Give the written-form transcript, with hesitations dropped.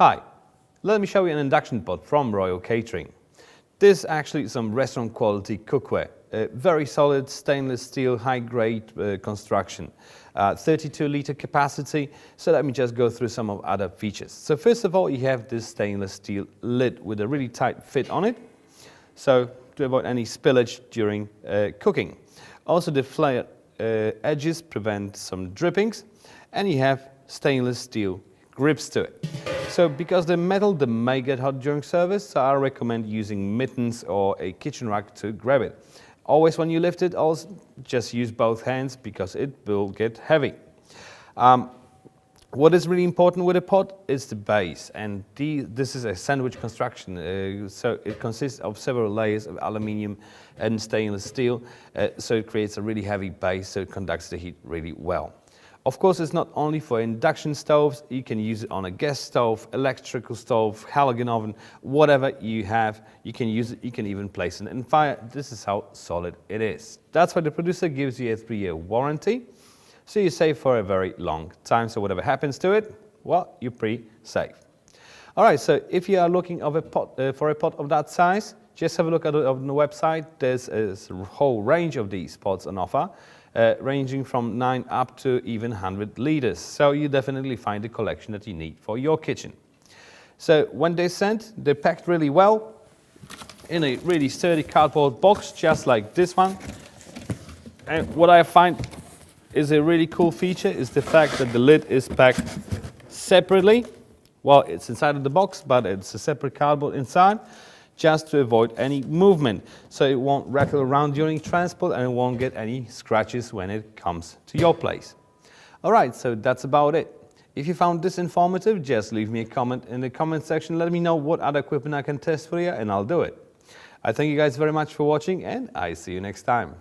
Hi, let me show you an induction pot from Royal Catering. This is actually some restaurant quality cookware. Very solid stainless steel, high grade construction. 32-liter capacity. So let me just go through some of other features. So first of all, you have this stainless steel lid with a really tight fit on it. So to avoid any spillage during cooking. Also the flared edges prevent some drippings. And you have stainless steel grips to it. So because they're metal, they may get hot during service, so I recommend using mittens or a kitchen rag to grab it. Always when you lift it, also just use both hands because it will get heavy. What is really important with a pot is the base, and this is a sandwich construction, so it consists of several layers of aluminium and stainless steel, so it creates a really heavy base, so it conducts the heat really well. Of course, it's not only for induction stoves. You can use it on a gas stove, electrical stove, halogen oven, whatever you have, you can use it. You can even place it in fire. This is how solid it is. That's why the producer gives you a 3-year warranty, so you save for a very long time. So whatever happens to it, well, you're pretty safe. All right, so if you are looking for a pot of that size, just have a look at it on the website. There's a whole range of these pots on offer. Ranging from 9 up to even 100 liters. So you definitely find the collection that you need for your kitchen. So when they're sent, they're packed really well in a really sturdy cardboard box, just like this one. And what I find is a really cool feature is the fact that the lid is packed separately. Well, it's inside of the box, but it's a separate cardboard inside, just to avoid any movement. So it won't rattle around during transport and it won't get any scratches when it comes to your place. All right, so that's about it. If you found this informative, just leave me a comment in the comment section. Let me know what other equipment I can test for you and I'll do it. I thank you guys very much for watching and I see you next time.